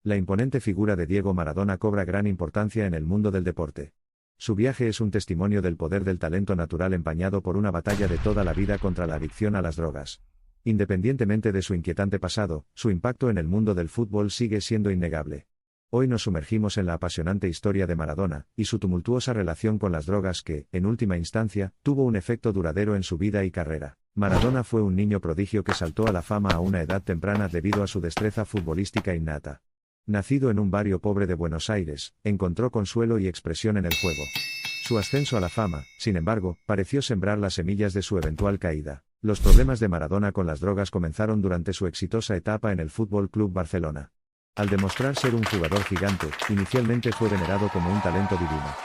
La imponente figura de Diego Maradona cobra gran importancia en el mundo del deporte. Su viaje es un testimonio del poder del talento natural empañado por una batalla de toda la vida contra la adicción a las drogas. Independientemente de su inquietante pasado, su impacto en el mundo del fútbol sigue siendo innegable. Hoy nos sumergimos en la apasionante historia de Maradona, y su tumultuosa relación con las drogas que, en última instancia, tuvo un efecto duradero en su vida y carrera. Maradona fue un niño prodigio que saltó a la fama a una edad temprana debido a su destreza futbolística innata. Nacido en un barrio pobre de Buenos Aires, encontró consuelo y expresión en el juego. Su ascenso a la fama, sin embargo, pareció sembrar las semillas de su eventual caída. Los problemas de Maradona con las drogas comenzaron durante su exitosa etapa en el Fútbol Club Barcelona. Al demostrar ser un jugador gigante, inicialmente fue venerado como un talento divino.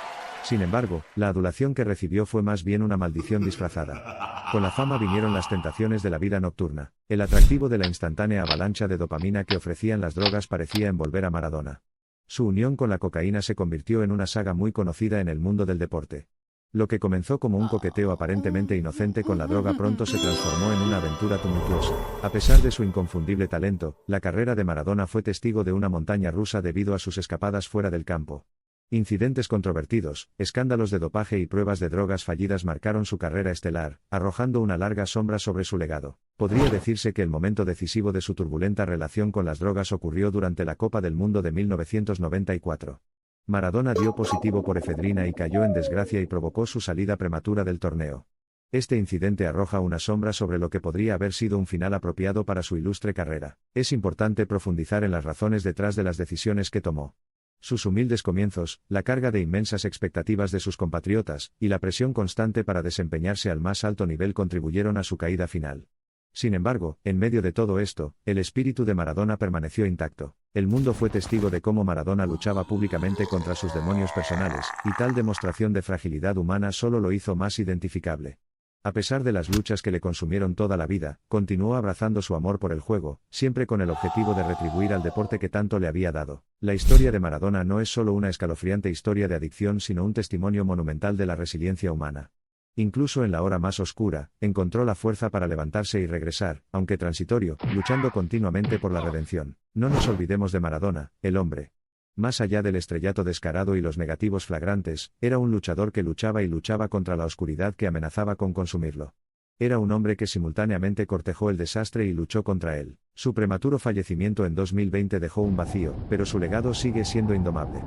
Sin embargo, la adulación que recibió fue más bien una maldición disfrazada. Con la fama vinieron las tentaciones de la vida nocturna. El atractivo de la instantánea avalancha de dopamina que ofrecían las drogas parecía envolver a Maradona. Su unión con la cocaína se convirtió en una saga muy conocida en el mundo del deporte. Lo que comenzó como un coqueteo aparentemente inocente con la droga pronto se transformó en una aventura tumultuosa. A pesar de su inconfundible talento, la carrera de Maradona fue testigo de una montaña rusa debido a sus escapadas fuera del campo. Incidentes controvertidos, escándalos de dopaje y pruebas de drogas fallidas marcaron su carrera estelar, arrojando una larga sombra sobre su legado. Podría decirse que el momento decisivo de su turbulenta relación con las drogas ocurrió durante la Copa del Mundo de 1994. Maradona dio positivo por efedrina y cayó en desgracia y provocó su salida prematura del torneo. Este incidente arroja una sombra sobre lo que podría haber sido un final apropiado para su ilustre carrera. Es importante profundizar en las razones detrás de las decisiones que tomó. Sus humildes comienzos, la carga de inmensas expectativas de sus compatriotas, y la presión constante para desempeñarse al más alto nivel contribuyeron a su caída final. Sin embargo, en medio de todo esto, el espíritu de Maradona permaneció intacto. El mundo fue testigo de cómo Maradona luchaba públicamente contra sus demonios personales, y tal demostración de fragilidad humana solo lo hizo más identificable. A pesar de las luchas que le consumieron toda la vida, continuó abrazando su amor por el juego, siempre con el objetivo de retribuir al deporte que tanto le había dado. La historia de Maradona no es solo una escalofriante historia de adicción sino un testimonio monumental de la resiliencia humana. Incluso en la hora más oscura, encontró la fuerza para levantarse y regresar, aunque transitorio, luchando continuamente por la redención. No nos olvidemos de Maradona, el hombre. Más allá del estrellato descarado y los negativos flagrantes, era un luchador que luchaba y luchaba contra la oscuridad que amenazaba con consumirlo. Era un hombre que simultáneamente cortejó el desastre y luchó contra él. Su prematuro fallecimiento en 2020 dejó un vacío, pero su legado sigue siendo indomable.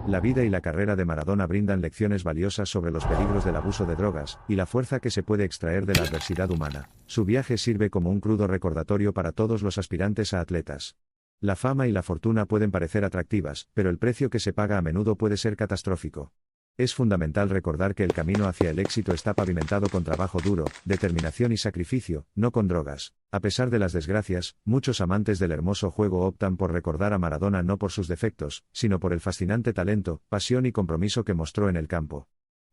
La vida y la carrera de Maradona brindan lecciones valiosas sobre los peligros del abuso de drogas, y la fuerza que se puede extraer de la adversidad humana. Su viaje sirve como un crudo recordatorio para todos los aspirantes a atletas. La fama y la fortuna pueden parecer atractivas, pero el precio que se paga a menudo puede ser catastrófico. Es fundamental recordar que el camino hacia el éxito está pavimentado con trabajo duro, determinación y sacrificio, no con drogas. A pesar de las desgracias, muchos amantes del hermoso juego optan por recordar a Maradona no por sus defectos, sino por el fascinante talento, pasión y compromiso que mostró en el campo.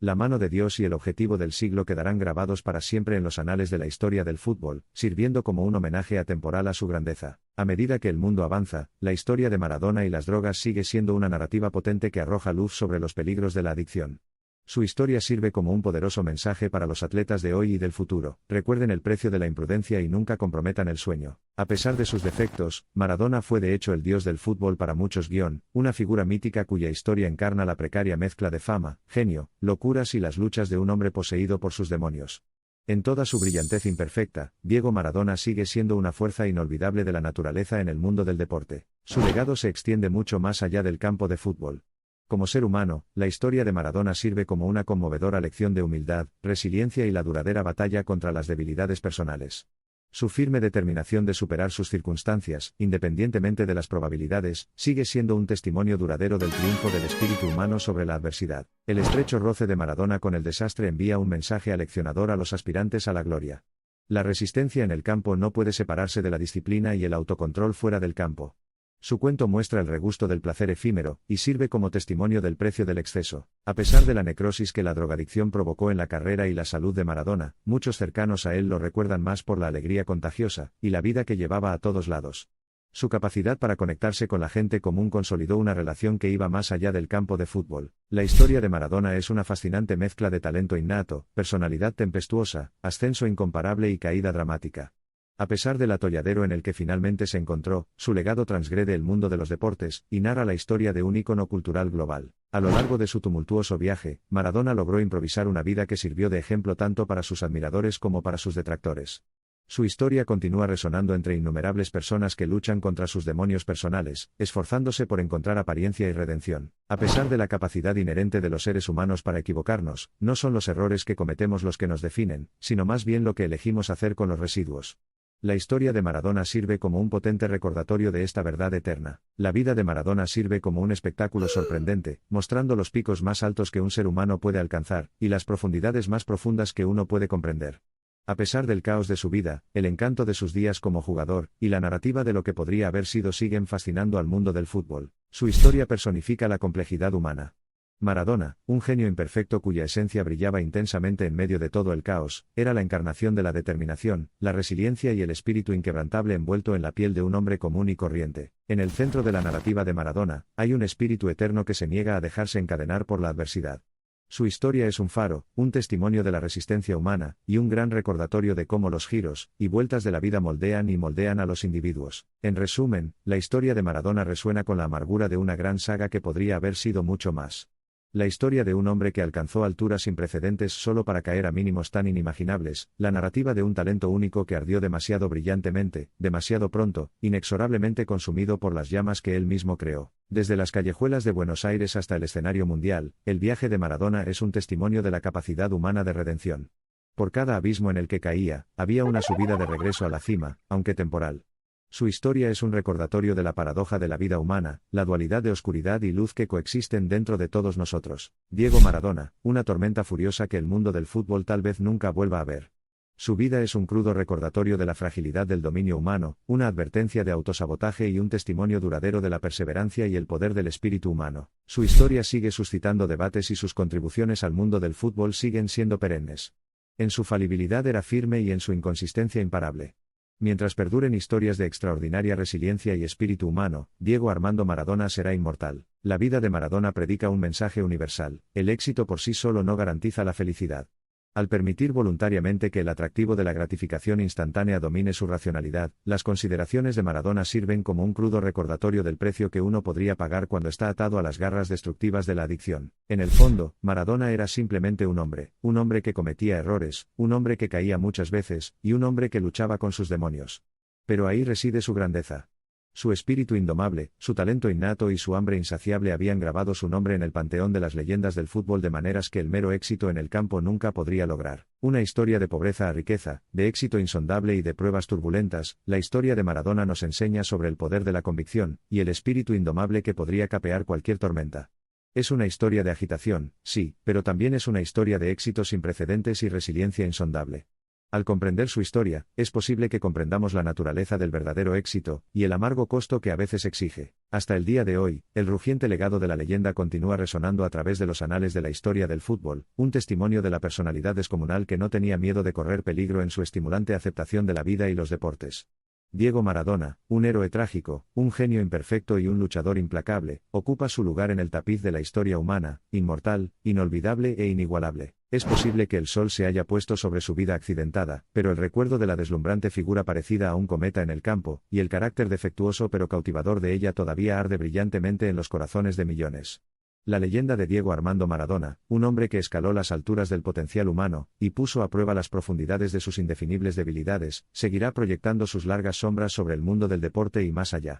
La mano de Dios y el objetivo del siglo quedarán grabados para siempre en los anales de la historia del fútbol, sirviendo como un homenaje atemporal a su grandeza. A medida que el mundo avanza, la historia de Maradona y las drogas sigue siendo una narrativa potente que arroja luz sobre los peligros de la adicción. Su historia sirve como un poderoso mensaje para los atletas de hoy y del futuro. Recuerden el precio de la imprudencia y nunca comprometan el sueño. A pesar de sus defectos, Maradona fue de hecho el dios del fútbol para muchos, una figura mítica cuya historia encarna la precaria mezcla de fama, genio, locuras y las luchas de un hombre poseído por sus demonios. En toda su brillantez imperfecta, Diego Maradona sigue siendo una fuerza inolvidable de la naturaleza en el mundo del deporte. Su legado se extiende mucho más allá del campo de fútbol. Como ser humano, la historia de Maradona sirve como una conmovedora lección de humildad, resiliencia y la duradera batalla contra las debilidades personales. Su firme determinación de superar sus circunstancias, independientemente de las probabilidades, sigue siendo un testimonio duradero del triunfo del espíritu humano sobre la adversidad. El estrecho roce de Maradona con el desastre envía un mensaje aleccionador a los aspirantes a la gloria. La resistencia en el campo no puede separarse de la disciplina y el autocontrol fuera del campo. Su cuento muestra el regusto del placer efímero, y sirve como testimonio del precio del exceso. A pesar de la necrosis que la drogadicción provocó en la carrera y la salud de Maradona, muchos cercanos a él lo recuerdan más por la alegría contagiosa, y la vida que llevaba a todos lados. Su capacidad para conectarse con la gente común consolidó una relación que iba más allá del campo de fútbol. La historia de Maradona es una fascinante mezcla de talento innato, personalidad tempestuosa, ascenso incomparable y caída dramática. A pesar del atolladero en el que finalmente se encontró, su legado transgrede el mundo de los deportes, y narra la historia de un ícono cultural global. A lo largo de su tumultuoso viaje, Maradona logró improvisar una vida que sirvió de ejemplo tanto para sus admiradores como para sus detractores. Su historia continúa resonando entre innumerables personas que luchan contra sus demonios personales, esforzándose por encontrar apariencia y redención. A pesar de la capacidad inherente de los seres humanos para equivocarnos, no son los errores que cometemos los que nos definen, sino más bien lo que elegimos hacer con los residuos. La historia de Maradona sirve como un potente recordatorio de esta verdad eterna. La vida de Maradona sirve como un espectáculo sorprendente, mostrando los picos más altos que un ser humano puede alcanzar, y las profundidades más profundas que uno puede comprender. A pesar del caos de su vida, el encanto de sus días como jugador, y la narrativa de lo que podría haber sido siguen fascinando al mundo del fútbol. Su historia personifica la complejidad humana. Maradona, un genio imperfecto cuya esencia brillaba intensamente en medio de todo el caos, era la encarnación de la determinación, la resiliencia y el espíritu inquebrantable envuelto en la piel de un hombre común y corriente. En el centro de la narrativa de Maradona, hay un espíritu eterno que se niega a dejarse encadenar por la adversidad. Su historia es un faro, un testimonio de la resistencia humana, y un gran recordatorio de cómo los giros y vueltas de la vida moldean a los individuos. En resumen, la historia de Maradona resuena con la amargura de una gran saga que podría haber sido mucho más. La historia de un hombre que alcanzó alturas sin precedentes solo para caer a mínimos tan inimaginables, la narrativa de un talento único que ardió demasiado brillantemente, demasiado pronto, inexorablemente consumido por las llamas que él mismo creó. Desde las callejuelas de Buenos Aires hasta el escenario mundial, el viaje de Maradona es un testimonio de la capacidad humana de redención. Por cada abismo en el que caía, había una subida de regreso a la cima, aunque temporal. Su historia es un recordatorio de la paradoja de la vida humana, la dualidad de oscuridad y luz que coexisten dentro de todos nosotros. Diego Maradona, una tormenta furiosa que el mundo del fútbol tal vez nunca vuelva a ver. Su vida es un crudo recordatorio de la fragilidad del dominio humano, una advertencia de autosabotaje y un testimonio duradero de la perseverancia y el poder del espíritu humano. Su historia sigue suscitando debates y sus contribuciones al mundo del fútbol siguen siendo perennes. En su falibilidad era firme y en su inconsistencia imparable. Mientras perduren historias de extraordinaria resiliencia y espíritu humano, Diego Armando Maradona será inmortal. La vida de Maradona predica un mensaje universal: el éxito por sí solo no garantiza la felicidad. Al permitir voluntariamente que el atractivo de la gratificación instantánea domine su racionalidad, las consideraciones de Maradona sirven como un crudo recordatorio del precio que uno podría pagar cuando está atado a las garras destructivas de la adicción. En el fondo, Maradona era simplemente un hombre que cometía errores, un hombre que caía muchas veces, y un hombre que luchaba con sus demonios. Pero ahí reside su grandeza. Su espíritu indomable, su talento innato y su hambre insaciable habían grabado su nombre en el panteón de las leyendas del fútbol de maneras que el mero éxito en el campo nunca podría lograr. Una historia de pobreza a riqueza, de éxito insondable y de pruebas turbulentas, la historia de Maradona nos enseña sobre el poder de la convicción, y el espíritu indomable que podría capear cualquier tormenta. Es una historia de agitación, sí, pero también es una historia de éxito sin precedentes y resiliencia insondable. Al comprender su historia, es posible que comprendamos la naturaleza del verdadero éxito, y el amargo costo que a veces exige. Hasta el día de hoy, el rugiente legado de la leyenda continúa resonando a través de los anales de la historia del fútbol, un testimonio de la personalidad descomunal que no tenía miedo de correr peligro en su estimulante aceptación de la vida y los deportes. Diego Maradona, un héroe trágico, un genio imperfecto y un luchador implacable, ocupa su lugar en el tapiz de la historia humana, inmortal, inolvidable e inigualable. Es posible que el sol se haya puesto sobre su vida accidentada, pero el recuerdo de la deslumbrante figura parecida a un cometa en el campo, y el carácter defectuoso pero cautivador de ella todavía arde brillantemente en los corazones de millones. La leyenda de Diego Armando Maradona, un hombre que escaló las alturas del potencial humano, y puso a prueba las profundidades de sus indefinibles debilidades, seguirá proyectando sus largas sombras sobre el mundo del deporte y más allá.